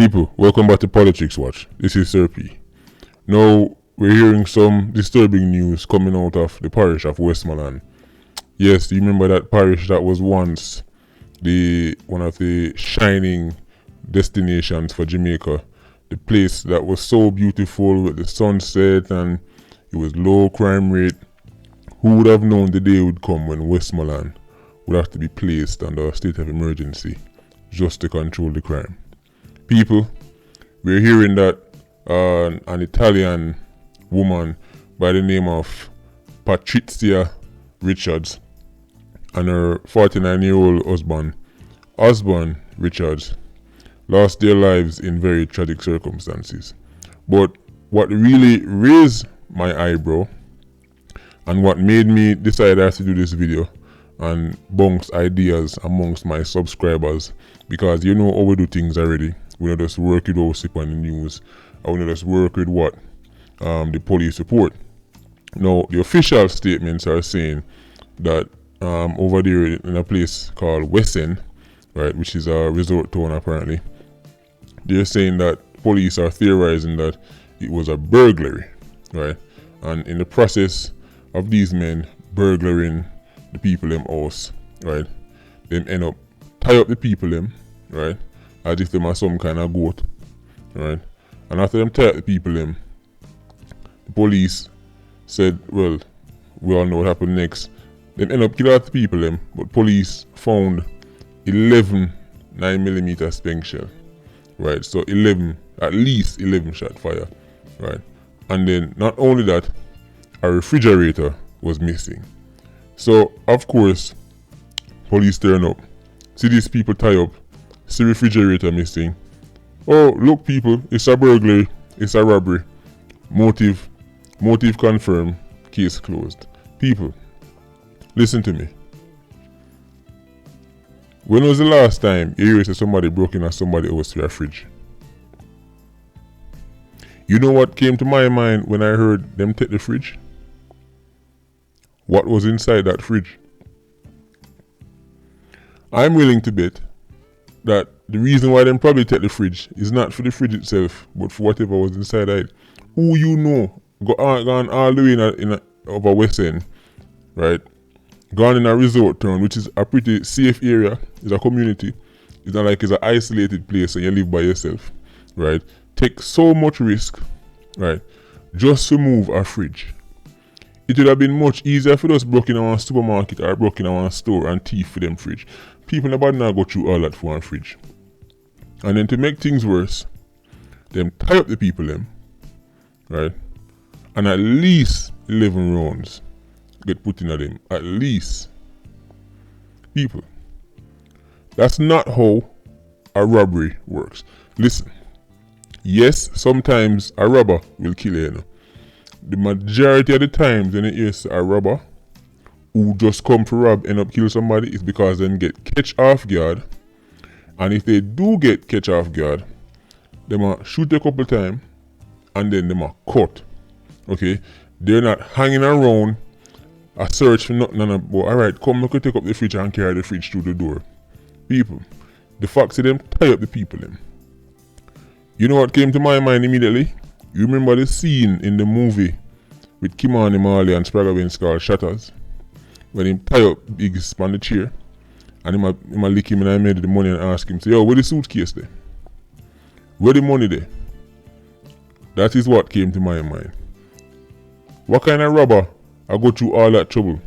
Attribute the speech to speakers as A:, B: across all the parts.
A: People, welcome back to Politics Watch. This is Sir P. Now, we're hearing some disturbing news coming out of the parish of Westmoreland. Yes, you remember that parish that was once one of the shining destinations for Jamaica. The place that was so beautiful with the sunset and it was low crime rate. Who would have known the day would come when Westmoreland would have to be placed under a state of emergency just to control the crime? People, we're hearing that an Italian woman by the name of Patrizia Richards and her 49-year-old husband, Osborne Richards, lost their lives in very tragic circumstances. But what really raised my eyebrow and what made me decide I have to do this video and bounce ideas amongst my subscribers, because you know how we do things already. We don't just work with what we see on the news. I want to just work with what the police report. Now, the official statements are saying that over there in a place called West-End, right, which is a resort town apparently, they're saying that police are theorizing that it was a burglary, right? And in the process of these men burglaring the people in house, right, them end up tie up the people them, right, as if them are some kind of goat, right? And after them tie up the people them, the police said, well, we all know what happened next. Them end up killing the people them, but police found 11 9mm spent shell, right? So at least 11 shot fire, right? And then not only that, a refrigerator was missing. So of course, police turn up, see these people tie up, see refrigerator missing. Oh, look people, it's a burglary, it's a robbery. Motive confirmed, case closed. People, listen to me. When was the last time you heard somebody broke in at somebody else's fridge? You know what came to my mind when I heard them take the fridge? What was inside that fridge? I'm willing to bet that the reason why them probably take the fridge is not for the fridge itself, but for whatever was inside it. Who you know gone all the way in over West End, right? Gone in a resort town, which is a pretty safe area. It's a community. It's not like it's an isolated place and you live by yourself, right? Take so much risk, right, just to move a fridge. It would have been much easier for us broke in our supermarket or broke in our store and thief for them fridge. People nobody now go through all that for one fridge. And then to make things worse, them tie up the people them, right? And at least 11 rounds get put in at them. At least. People. That's not how a robbery works. Listen. Yes, sometimes a robber will kill you, know. The majority of the times when you hear a robber who just come to rob end up kill somebody is because them get catch off guard. And if they do get catch off guard, they might shoot a couple times and then they might cut. Okay? They're not hanging around a search for nothing and about, alright, come look take up the fridge and carry the fridge through the door. People. The fact of them tie up the people them. You know what came to my mind immediately? You remember the scene in the movie with Kimani Marley and Sprague Benz called Shatters? When he tie up Biggs on the chair and he might lick him and I made the money and ask him, say, yo, where the suitcase there? Where the money there? That is what came to my mind. What kind of robber I go through all that trouble,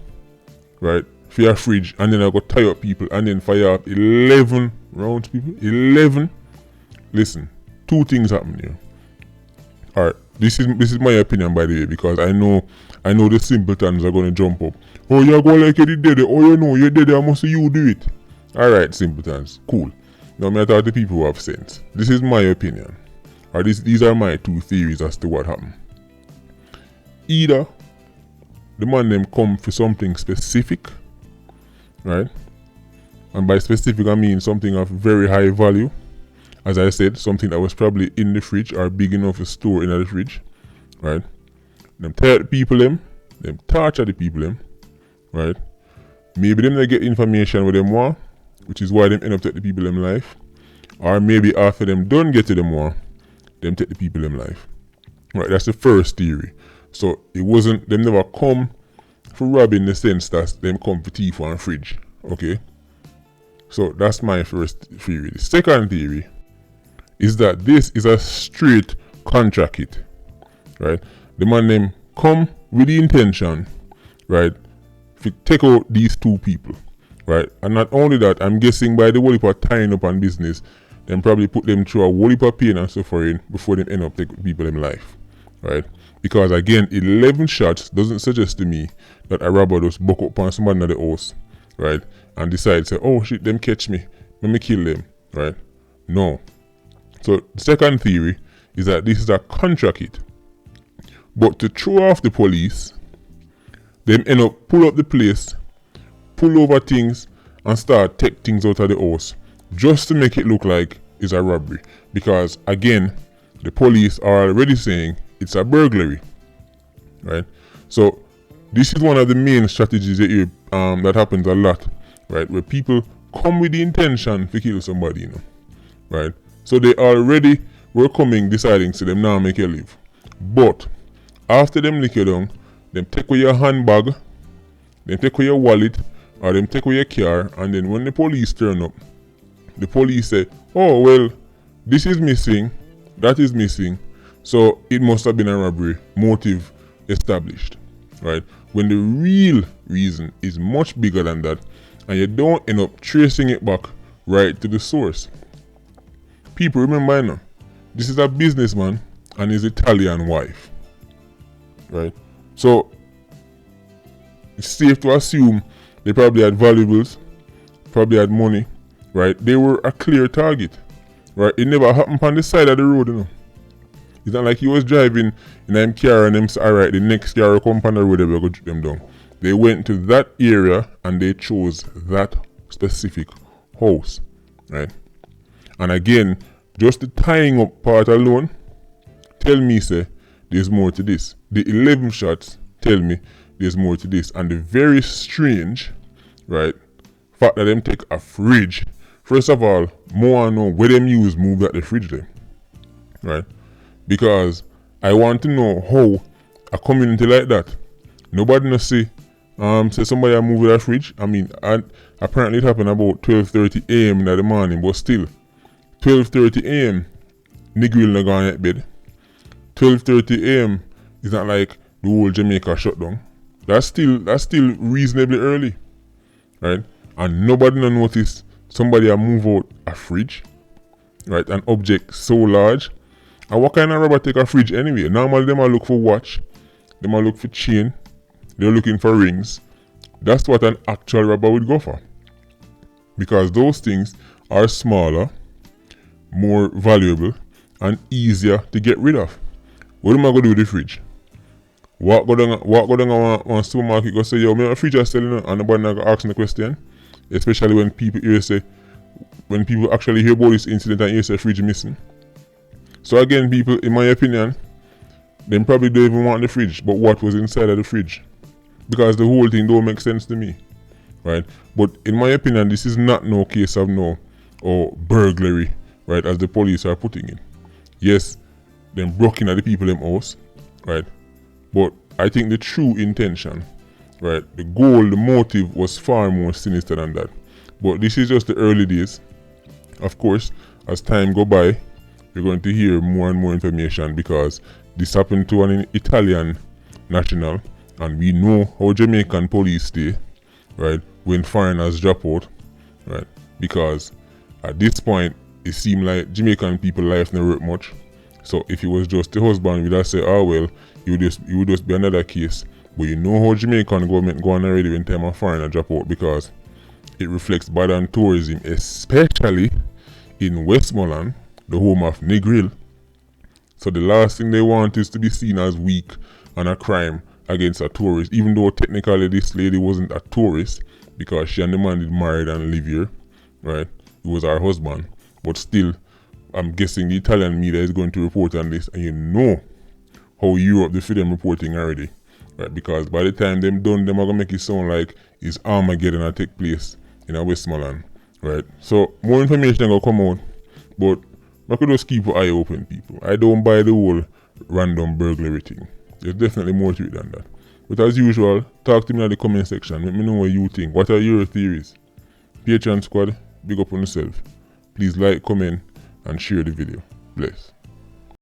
A: right, for your fridge, and then I go tie up people and then fire up 11 rounds, people? 11? Listen, two things happen here. Alright, this is my opinion by the way, because I know the simpletons are gonna jump up. Oh, you're going like you did it. Oh, you know you did it. I must say you do it. Alright, simpletons, cool. Now me talk to people who have sense. This is my opinion. Or these are my two theories as to what happened. Either the man them come for something specific, right? And by specific I mean something of very high value. As I said, something that was probably in the fridge or big enough to store in the fridge, right? Them tell the people them torture the people them, right? Maybe them they get information with them want, which is why them end up take the people them life. Or maybe after them done get to them war, them take the people them life. Right, that's the first theory. So it wasn't, them never come for robbing in the sense that them come for thief and fridge. Okay? So that's my first theory. The second theory is that this is a straight contract hit. Right? The man them come with the intention, right, to take out these two people. Right? And not only that, I'm guessing by the whole heap of tying up on business, then probably put them through a whole heap of pain and suffering before they end up taking people in life. Right? Because again, 11 shots doesn't suggest to me that a robber just buck up on somebody in the house, right, and decide say, oh shit, them catch me, let me kill them, right? No. So the second theory is that this is a contract hit. But to throw off the police, them end up pull up the place, pull over things, and start take things out of the house, just to make it look like it's a robbery. Because again, the police are already saying it's a burglary, right? So this is one of the main strategies that that happens a lot, right? Where people come with the intention to kill somebody, you know, right? So they already were coming deciding to them now make you live. But after them lick you down, them take away your handbag, them take away your wallet, or them take away your car, and then when the police turn up, the police say, oh well, this is missing, that is missing, so it must have been a robbery, motive established, right? When the real reason is much bigger than that, and you don't end up tracing it back right to the source. People, remember now, this is a businessman and his Italian wife, right? So it's safe to assume they probably had valuables, probably had money, right? They were a clear target, right? It never happened on the side of the road, you know. It's not like he was driving in them car and them say, alright, the next car will come on the road, they will go shoot them down. They went to that area and they chose that specific house, right? And again, just the tying up part alone tell me say there's more to this. The 11 shots tell me there's more to this. And the very strange, right, fact that them take a fridge. First of all, more know where them use move at the fridge there, right? Because I want to know how a community like that, nobody no say somebody a move with a fridge. I mean, apparently it happened about 12:30 a.m. in the morning, but still 12:30 a.m. nigga will not go on bed. 12:30 a.m. is not like the whole Jamaica shut down. That's still reasonably early, right? And nobody no notice somebody a move out a fridge, right? An object so large. And what kind of robber take a fridge anyway? Normally them a look for watch, them a look for chain, they're looking for rings. That's what an actual robber would go for. Because those things are smaller, more valuable, and easier to get rid of. What am I going to do with the fridge? What go down one supermarket go say, yo, my fridge is selling, and nobody not gonna ask the question. Especially when people actually hear about this incident and hear say fridge missing. So again, people, in my opinion, they probably don't even want the fridge, but what was inside of the fridge? Because the whole thing don't make sense to me, right? But in my opinion, this is not no case of burglary, right, as the police are putting it. Yes, them broke in at the people in house, right? But I think the true intention, right, the goal, the motive was far more sinister than that. But this is just the early days. Of course, as time go by, you're going to hear more and more information because this happened to an Italian national, and we know how Jamaican police stay, right, when foreigners drop out, right? Because at this point, it seemed like Jamaican people life never worth much. So if it was just the husband, we'd have say, oh well, it would just be another case. But you know how Jamaican government go on already when time a foreigner drop out, because it reflects bad on tourism, especially in Westmoreland, the home of Negril. So the last thing they want is to be seen as weak and a crime against a tourist, even though technically this lady wasn't a tourist because she and the man did married and live here, right? It was her husband. But still, I'm guessing the Italian media is going to report on this, and you know how Europe, they feel them reporting already, right? Because by the time them done, them are gonna make it sound like it's Armageddon that take place in a Westmoreland, right? So more information gonna come out, But I could just keep an eye open, people. I don't buy the whole random burglary thing. There's definitely more to it than that. But as usual, talk to me in the comment section. Let me know what you think. What are your theories? Patreon squad, big up on yourself. Please like, comment, and share the video. Bless.